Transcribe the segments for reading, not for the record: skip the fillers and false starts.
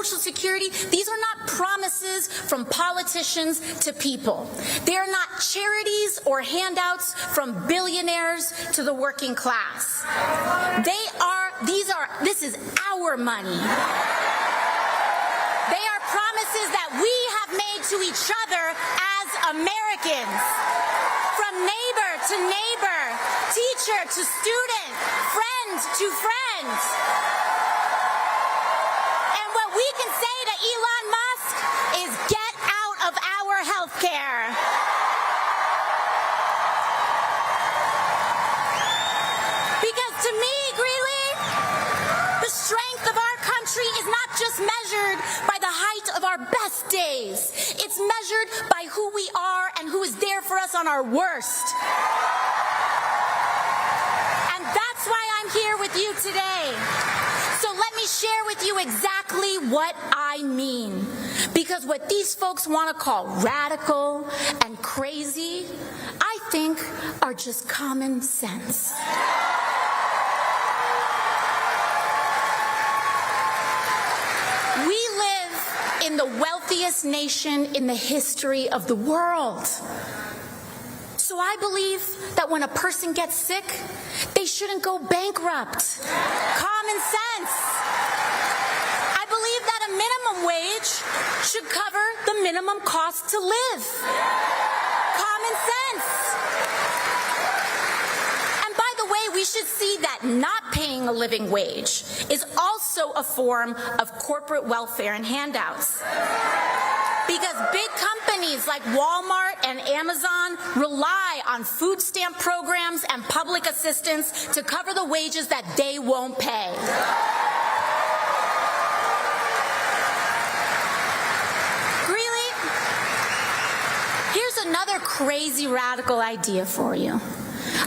Social Security, these are not promises from politicians to people. They are not charities or handouts from billionaires to the working class. This is our money. They are promises that we have made to each other as Americans. From neighbor to neighbor, teacher to student, friend to friend. And what we can say to Elon Musk is get out of our health care. Because to me, Greeley, the strength of our country is not just measured by the height of our best days. It's measured by who we are and who is there for us on our worst. And that's why I'm here with you today. So let me share with you exactly what I mean. Because what these folks want to call radical and crazy, I think are just common sense. We live in the wealthiest nation in the history of the world. So I believe that when a person gets sick, they shouldn't go bankrupt. Common sense. I believe that a minimum wage should cover the minimum cost to live. Common sense. And by the way, we should see that not paying a living wage is also a form of corporate welfare and handouts. Because big companies like Walmart and Amazon rely on food stamp programs and public assistance to cover the wages that they won't pay. Greeley, here's another crazy radical idea for you.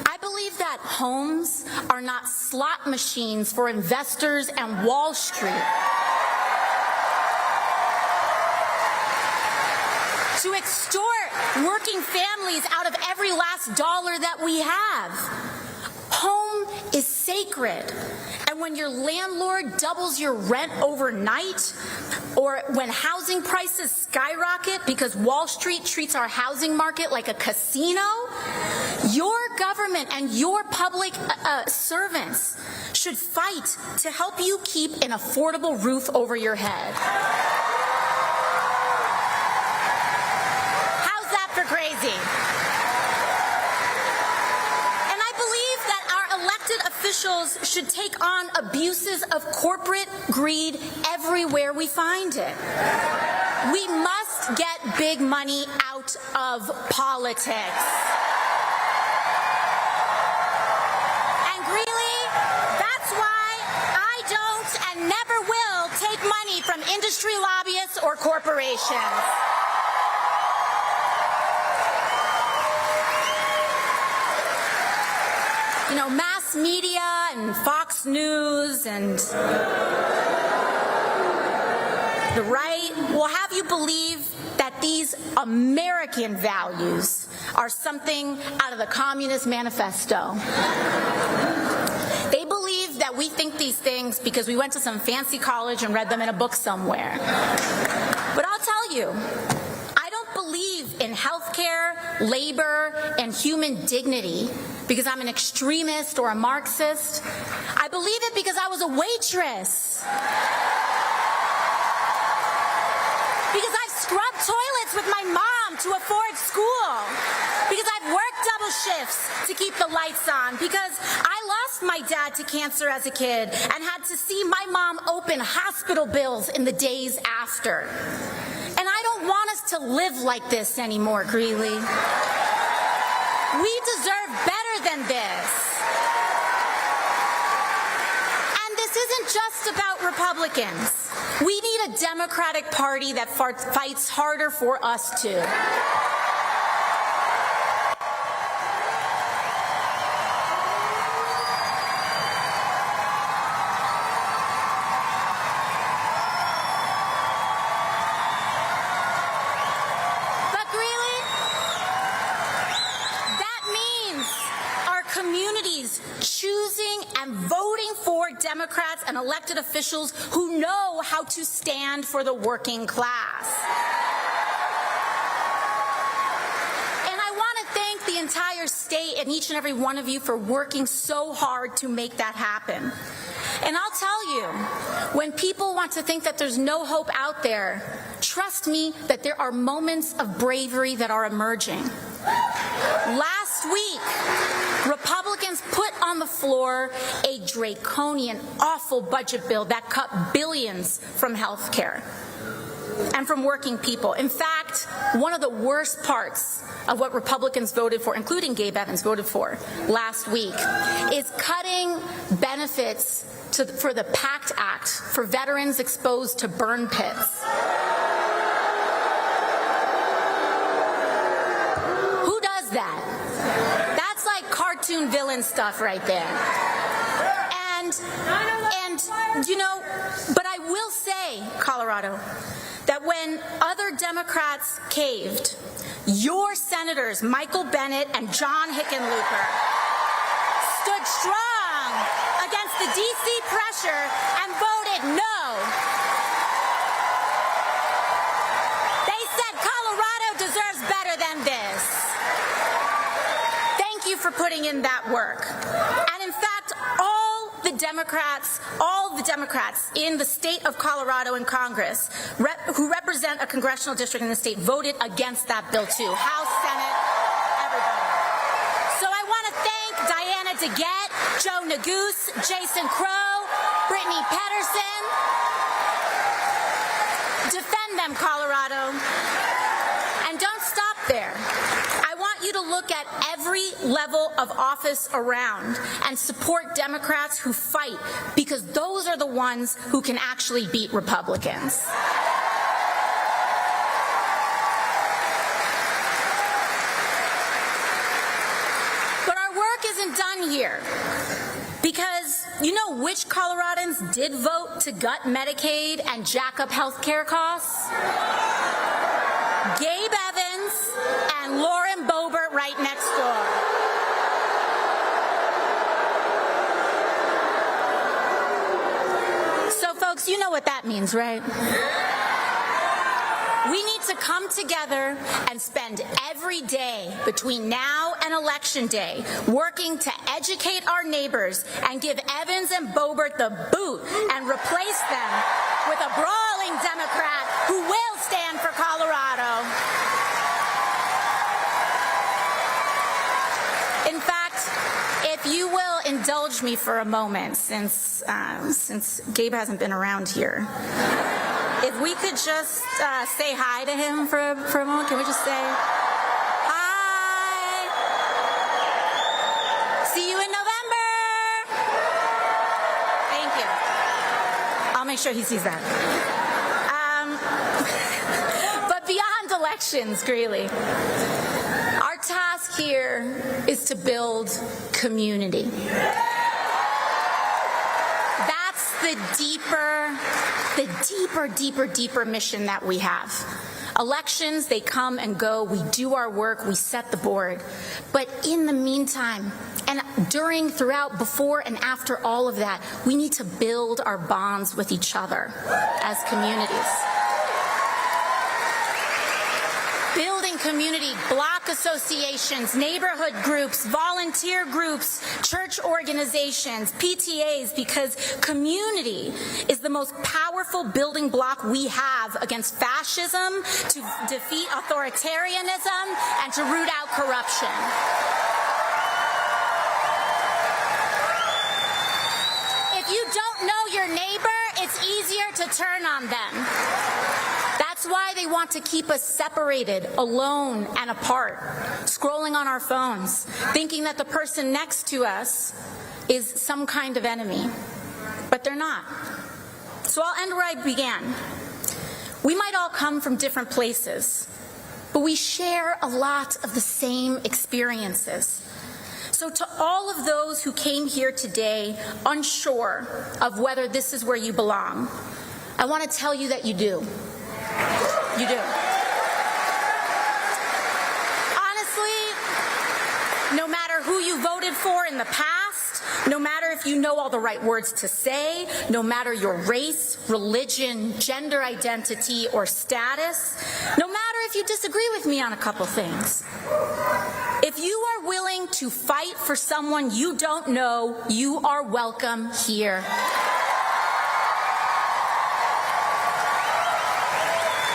I believe that homes are not slot machines for investors and Wall Street. To extort working families out of every last dollar that we have. Home is sacred. And when your landlord doubles your rent overnight, or when housing prices skyrocket because Wall Street treats our housing market like a casino, your government and your public servants should fight to help you keep an affordable roof over your head. Crazy. And I believe that our elected officials should take on abuses of corporate greed everywhere we find it. We must get big money out of politics. And Greeley, that's why I don't and never will take money from industry lobbyists or corporations. You know, mass media and Fox News and the right will have you believe that these American values are something out of the Communist Manifesto. They believe that we think these things because we went to some fancy college and read them in a book somewhere. But I'll tell you, I don't believe in healthcare, labor, and human dignity because I'm an extremist or a Marxist. I believe it because I was a waitress. Because I've scrubbed toilets with my mom to afford school. Because I've worked double shifts to keep the lights on. Because I lost my dad to cancer as a kid and had to see my mom open hospital bills in the days after. And I don't want us to live like this anymore, Greeley. We deserve better than this. And this isn't just about Republicans. We need a Democratic Party that fights harder for us too. Community communities choosing and voting for Democrats and elected officials who know how to stand for the working class. And I want to thank the entire state and each and every one of you for working so hard to make that happen. And I'll tell you, when people want to think that there's no hope out there, trust me that there are moments of bravery that are emerging. Last week, Republicans put on the floor a draconian, awful budget bill that cut billions from health care and from working people. In fact, one of the worst parts of what Republicans voted for, including Gabe Evans voted for last week, is cutting benefits for the PACT Act for veterans exposed to burn pits. Who does that? That's like cartoon villain stuff right there. And you know, but I will say, Colorado, that when other Democrats caved, your senators, Michael Bennet and John Hickenlooper, stood strong against the D.C. pressure and voted no. They said Colorado deserves better than this. Thank you for putting in that work. And in fact, all the Democrats in the state of Colorado in Congress who represent a congressional district in the state voted against that bill too. House, Senate, everybody. So I want to thank Diana DeGette, Joe Neguse, Jason Crow, Brittany Pedersen. Defend them, Colorado. And don't stop there. I want you to look at every level of office around and support Democrats who fight, because those are the ones who can actually beat Republicans. But our work isn't done here, because you know which Coloradans did vote to gut Medicaid and jack up health care costs? Gabe Evans and Lauren Boebert right next door. So folks, you know what that means, right? We need to come together and spend every day between now and Election Day working to educate our neighbors and give Evans and Boebert the boot and replace them with a brawling Democrat who will stand for Colorado. In fact, if you will indulge me for a moment, since Gabe hasn't been around here, if we could just say hi to him for a moment. Can we just say hi? See you in November. Thank you. I'll make sure he sees that. But beyond elections, Greeley, our task here is to build community. That's the deeper mission that we have. Elections, they come and go. We do our work. We set the board. But in the meantime, and during, throughout, before, and after all of that, we need to build our bonds with each other as communities. Building community, block associations, neighborhood groups, volunteer groups, church organizations, PTAs, because community is the most powerful building block we have against fascism, to defeat authoritarianism, and to root out corruption. If you don't know your neighbor, it's easier to turn on them. That's why they want to keep us separated, alone, and apart, scrolling on our phones, thinking that the person next to us is some kind of enemy. But they're not. So I'll end where I began. We might all come from different places, but we share a lot of the same experiences. So to all of those who came here today unsure of whether this is where you belong, I want to tell you that you do. You do. Honestly, no matter who you voted for in the past, no matter if you know all the right words to say, no matter your race, religion, gender identity, or status, no matter if you disagree with me on a couple things. If you are willing to fight for someone you don't know, you are welcome here.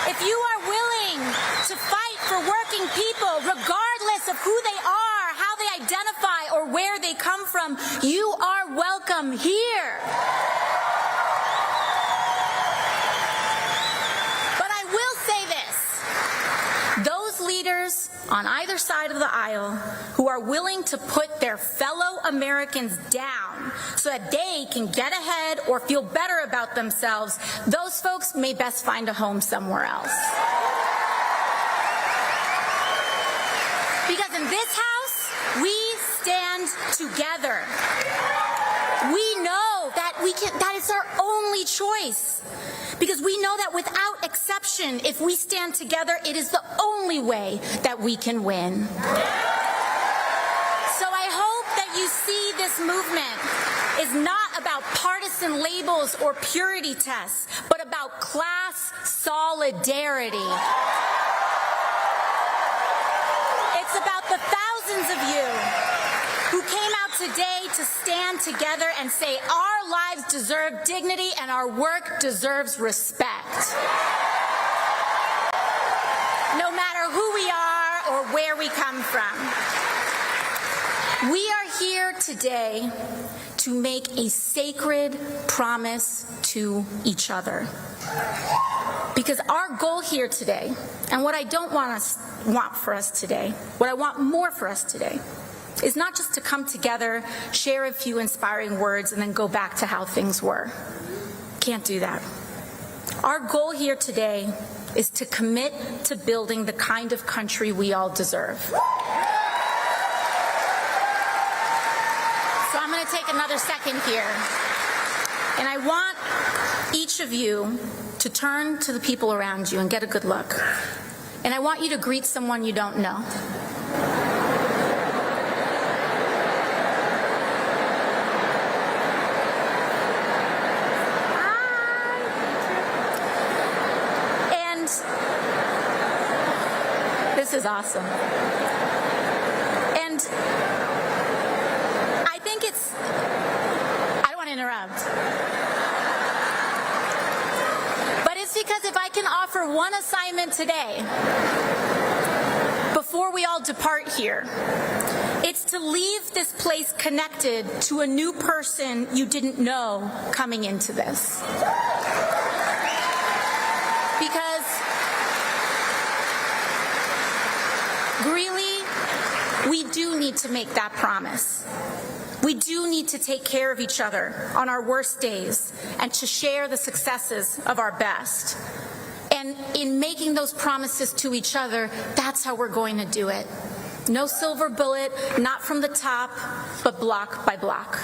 If you are willing to fight for working people, regardless of who they are, how they identify, or where they come from, you are welcome here. But I will say this. Those leaders on either side of the aisle who are willing to put their fellow Americans down so that they can get ahead or feel better about themselves, those folks may best find a home somewhere else. Because in this house, we stand together. We know that that is our only choice. Because we know that without exception, if we stand together, it is the only way that we can win. So I hope that you see this movement is not about partisan labels or purity tests, but about class solidarity. It's about the thousands of you who came out today to stand together and say our lives deserve dignity and our work deserves respect. No matter who we are or where we come from. We are here today to make a sacred promise to each other. Because our goal here today, and what I don't want for us today, what I want more for us today, is not just to come together, share a few inspiring words, and then go back to how things were. Can't do that. Our goal here today is to commit to building the kind of country we all deserve. So I'm going to take another second here, and I want each of you to turn to the people around you and get a good look. And I want you to greet someone you don't know. This is awesome. And I think I don't want to interrupt. But it's because if I can offer one assignment today, before we all depart here, it's to leave this place connected to a new person you didn't know coming into this. Because Greeley, we do need to make that promise. We do need to take care of each other on our worst days and to share the successes of our best. And in making those promises to each other, that's how we're going to do it. No silver bullet, not from the top, but block by block.